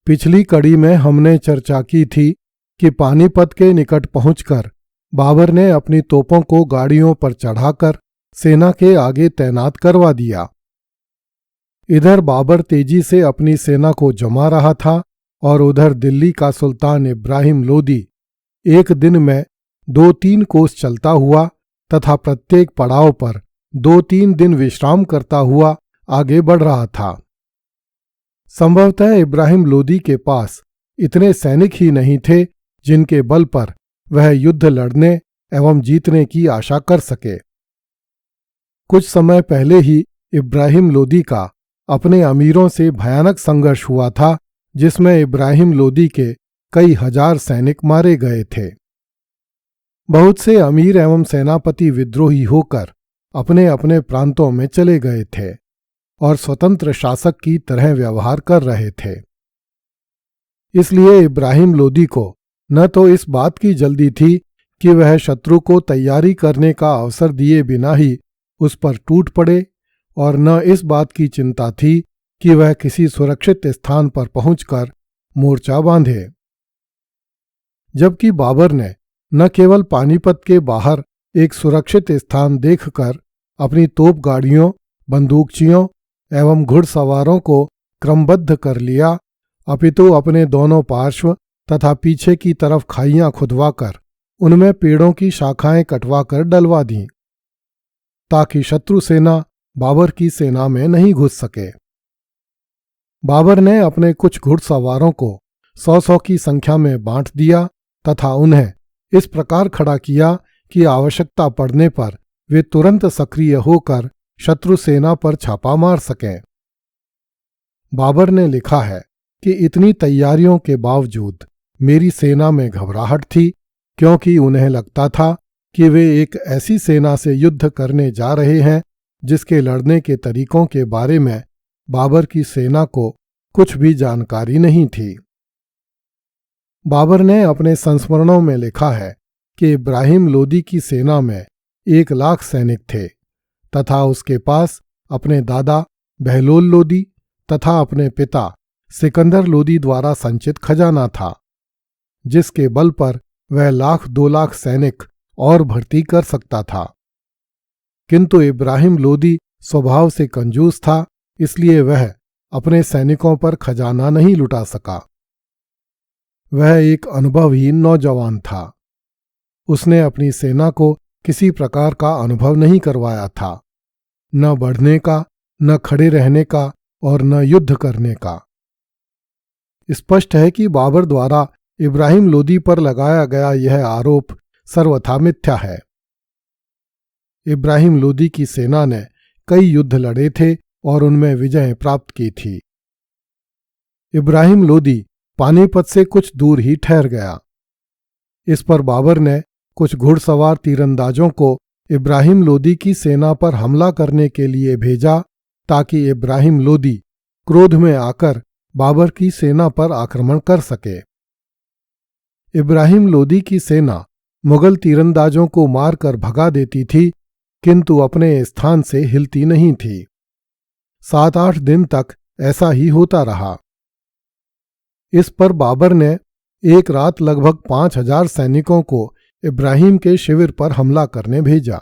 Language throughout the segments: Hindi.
पिछली कड़ी में हमने चर्चा की थी कि पानीपत के निकट पहुंचकर बाबर ने अपनी तोपों को गाड़ियों पर चढ़ाकर सेना के आगे तैनात करवा दिया। इधर बाबर तेजी से अपनी सेना को जमा रहा था और उधर दिल्ली का सुल्तान इब्राहिम लोदी एक दिन में 2-3 कोस चलता हुआ तथा प्रत्येक पड़ाव पर 2-3 दिन विश्राम करता हुआ आगे बढ़ रहा था। संभवतः इब्राहिम लोदी के पास इतने सैनिक ही नहीं थे जिनके बल पर वह युद्ध लड़ने एवं जीतने की आशा कर सके। कुछ समय पहले ही इब्राहिम लोदी का अपने अमीरों से भयानक संघर्ष हुआ था, जिसमें इब्राहिम लोदी के कई हजार सैनिक मारे गए थे। बहुत से अमीर एवं सेनापति विद्रोही होकर अपने अपने प्रांतों में चले गए थे और स्वतंत्र शासक की तरह व्यवहार कर रहे थे। इसलिए इब्राहिम लोदी को न तो इस बात की जल्दी थी कि वह शत्रु को तैयारी करने का अवसर दिए बिना ही उस पर टूट पड़े, और न इस बात की चिंता थी कि वह किसी सुरक्षित स्थान पर पहुंचकर मोर्चा बांधे। जबकि बाबर ने न केवल पानीपत के बाहर एक सुरक्षित स्थान देखकर अपनी तोप गाड़ियों, बंदूकचियों एवं घुड़सवारों को क्रमबद्ध कर लिया, अपितु अपने दोनों पार्श्व तथा पीछे की तरफ खाइयां खुदवाकर उनमें पेड़ों की शाखाएं कटवाकर डलवा दीं, ताकि शत्रु सेना बाबर की सेना में नहीं घुस सके। बाबर ने अपने कुछ घुड़सवारों को 100-100 की संख्या में बांट दिया तथा उन्हें इस प्रकार खड़ा किया कि आवश्यकता पड़ने पर वे तुरंत सक्रिय होकर शत्रु सेना पर छापा मार सकें। बाबर ने लिखा है कि इतनी तैयारियों के बावजूद मेरी सेना में घबराहट थी, क्योंकि उन्हें लगता था कि वे एक ऐसी सेना से युद्ध करने जा रहे हैं जिसके लड़ने के तरीकों के बारे में बाबर की सेना को कुछ भी जानकारी नहीं थी। बाबर ने अपने संस्मरणों में लिखा है कि इब्राहिम लोदी की सेना में 1 लाख सैनिक थे तथा उसके पास अपने दादा बहलोल लोदी तथा अपने पिता सिकंदर लोदी द्वारा संचित खजाना था, जिसके बल पर वह 1,00,000-2 लाख सैनिक और भर्ती कर सकता था। किंतु इब्राहिम लोदी स्वभाव से कंजूस था, इसलिए वह अपने सैनिकों पर खजाना नहीं लुटा सका। वह एक अनुभवहीन नौजवान था। उसने अपनी सेना को किसी प्रकार का अनुभव नहीं करवाया था, न बढ़ने का, न खड़े रहने का और न युद्ध करने का। स्पष्ट है कि बाबर द्वारा इब्राहिम लोदी पर लगाया गया यह आरोप सर्वथा मिथ्या है। इब्राहिम लोदी की सेना ने कई युद्ध लड़े थे और उनमें विजय प्राप्त की थी। इब्राहिम लोदी पानीपत से कुछ दूर ही ठहर गया। इस पर बाबर ने कुछ घुड़सवार तीरंदाजों को इब्राहिम लोदी की सेना पर हमला करने के लिए भेजा, ताकि इब्राहिम लोदी क्रोध में आकर बाबर की सेना पर आक्रमण कर सके। इब्राहिम लोदी की सेना मुगल तीरंदाजों को मारकर भगा देती थी, किंतु अपने स्थान से हिलती नहीं थी। 7-8 दिन तक ऐसा ही होता रहा। इस पर बाबर ने एक रात लगभग 5,000 सैनिकों को इब्राहिम के शिविर पर हमला करने भेजा।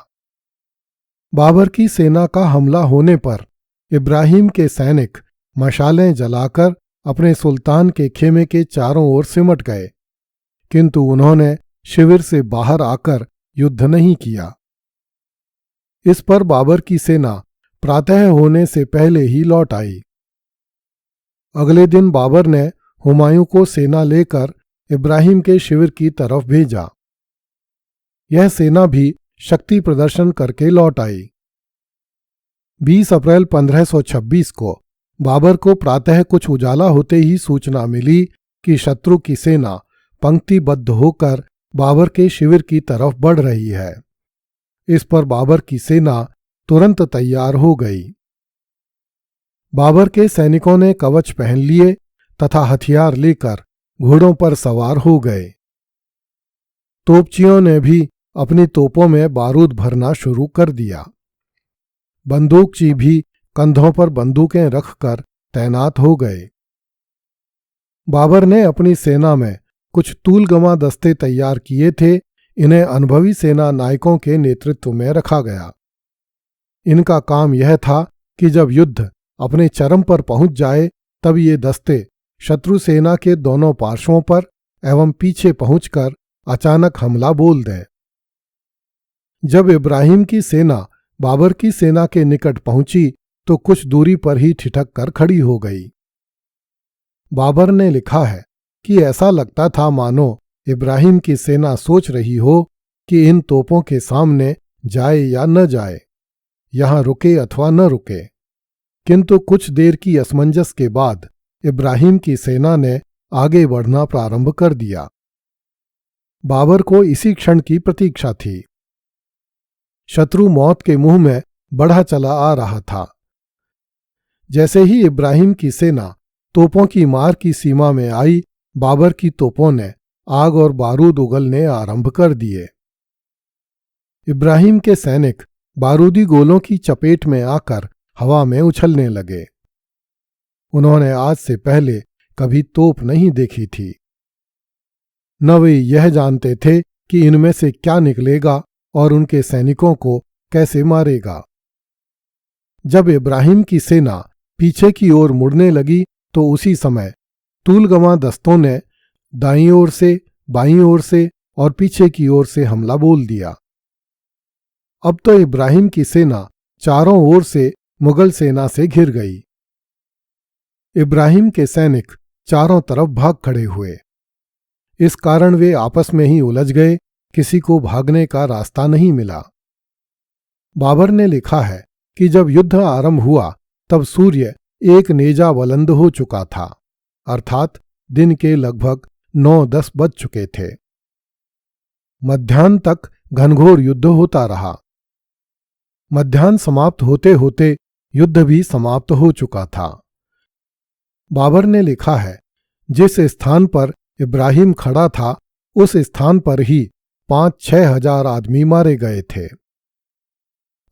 बाबर की सेना का हमला होने पर इब्राहिम के सैनिक मशालें जलाकर अपने सुल्तान के खेमे के चारों ओर सिमट गए, किंतु उन्होंने शिविर से बाहर आकर युद्ध नहीं किया। इस पर बाबर की सेना प्रातः होने से पहले ही लौट आई। अगले दिन बाबर ने हुमायूं को सेना लेकर इब्राहिम के शिविर की तरफ भेजा। यह सेना भी शक्ति प्रदर्शन करके लौट आई। 20 अप्रैल 1526 को बाबर को प्रातः कुछ उजाला होते ही सूचना मिली कि शत्रु की सेना पंक्तिबद्ध होकर बाबर के शिविर की तरफ बढ़ रही है। इस पर बाबर की सेना तुरंत तैयार हो गई। बाबर के सैनिकों ने कवच पहन लिए तथा हथियार लेकर घोड़ों पर सवार हो गए। तोपचियों ने भी अपनी तोपों में बारूद भरना शुरू कर दिया। बंदूकची भी कंधों पर बंदूकें रखकर तैनात हो गए। बाबर ने अपनी सेना में कुछ तूलगमा दस्ते तैयार किए थे। इन्हें अनुभवी सेना नायकों के नेतृत्व में रखा गया। इनका काम यह था कि जब युद्ध अपने चरम पर पहुंच जाए तब ये दस्ते शत्रु सेना के दोनों पार्श्वों पर एवं पीछे पहुंचकर अचानक हमला बोल दें। जब इब्राहिम की सेना बाबर की सेना के निकट पहुंची तो कुछ दूरी पर ही ठिठक कर खड़ी हो गई। बाबर ने लिखा है कि ऐसा लगता था मानो इब्राहिम की सेना सोच रही हो कि इन तोपों के सामने जाए या न जाए, यहां रुके अथवा न रुके। किंतु कुछ देर की असमंजस के बाद इब्राहिम की सेना ने आगे बढ़ना प्रारंभ कर दिया। बाबर को इसी क्षण की प्रतीक्षा थी। शत्रु मौत के मुंह में बढ़ा चला आ रहा था। जैसे ही इब्राहिम की सेना तोपों की मार की सीमा में आई, बाबर की तोपों ने आग और बारूद उगलने आरंभ कर दिए। इब्राहिम के सैनिक बारूदी गोलों की चपेट में आकर हवा में उछलने लगे। उन्होंने आज से पहले कभी तोप नहीं देखी थी। न वे यह जानते थे कि इनमें से क्या निकलेगा और उनके सैनिकों को कैसे मारेगा। जब इब्राहिम की सेना पीछे की ओर मुड़ने लगी तो उसी समय तूलगमा दस्तों ने दाईं ओर से, बाईं ओर से और पीछे की ओर से हमला बोल दिया। अब तो इब्राहिम की सेना चारों ओर से मुगल सेना से घिर गई। इब्राहिम के सैनिक चारों तरफ भाग खड़े हुए। इस कारण वे आपस में ही उलझ गए, किसी को भागने का रास्ता नहीं मिला। बाबर ने लिखा है कि जब युद्ध आरंभ हुआ तब सूर्य एक नेजा बुलंद हो चुका था, अर्थात दिन के लगभग 9-10 बज चुके थे। मध्याह्न तक घनघोर युद्ध होता रहा। मध्याह्न समाप्त होते होते युद्ध भी समाप्त हो चुका था। बाबर ने लिखा है, जिस स्थान पर इब्राहिम खड़ा था उस स्थान पर ही 5-6 हजार आदमी मारे गए थे।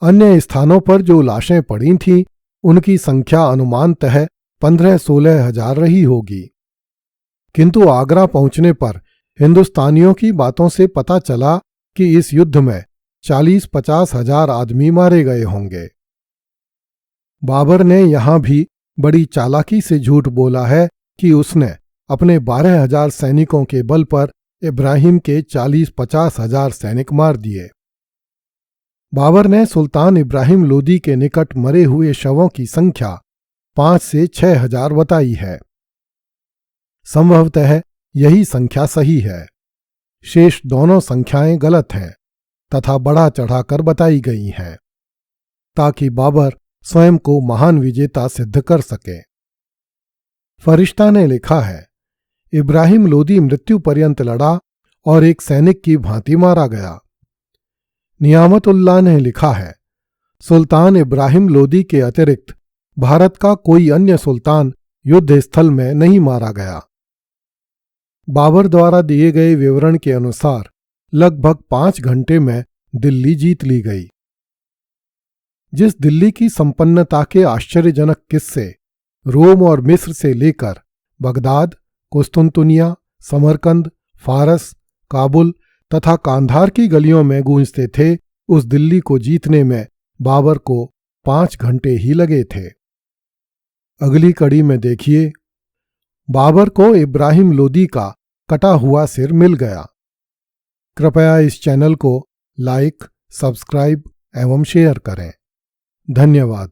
अन्य स्थानों पर जो लाशें पड़ी थीं उनकी संख्या अनुमानतः 15-16 हजार रही होगी। किंतु आगरा पहुंचने पर हिंदुस्तानियों की बातों से पता चला कि इस युद्ध में 40-50 हजार आदमी मारे गए होंगे। बाबर ने यहां भी बड़ी चालाकी से झूठ बोला है कि उसने अपने 12 हजार सैनिकों के बल पर इब्राहिम के 40-50 हजार सैनिक मार दिए। बाबर ने सुल्तान इब्राहिम लोदी के निकट मरे हुए शवों की संख्या 5 से 6 हजार बताई है। संभवतः यही संख्या सही है। शेष दोनों संख्याएं गलत हैं तथा बढ़ा चढ़ाकर बताई गई हैं, ताकि बाबर स्वयं को महान विजेता सिद्ध कर सके। फरिश्ता ने लिखा है, इब्राहिम लोदी मृत्यु पर्यंत लड़ा और एक सैनिक की भांति मारा गया। नियामतुल्लाह ने लिखा है, सुल्तान इब्राहिम लोदी के अतिरिक्त भारत का कोई अन्य सुल्तान युद्ध स्थल में नहीं मारा गया। बाबर द्वारा दिए गए विवरण के अनुसार लगभग 5 घंटे में दिल्ली जीत ली गई। जिस दिल्ली की संपन्नता के आश्चर्यजनक किस्से रोम और मिस्र से लेकर बगदाद, कुस्तुनतुनिया, समरकंद, फारस, काबुल तथा कांधार की गलियों में गूंजते थे, उस दिल्ली को जीतने में बाबर को 5 घंटे ही लगे थे। अगली कड़ी में देखिए, बाबर को इब्राहिम लोदी का कटा हुआ सिर मिल गया। कृपया इस चैनल को लाइक, सब्सक्राइब एवं शेयर करें। धन्यवाद।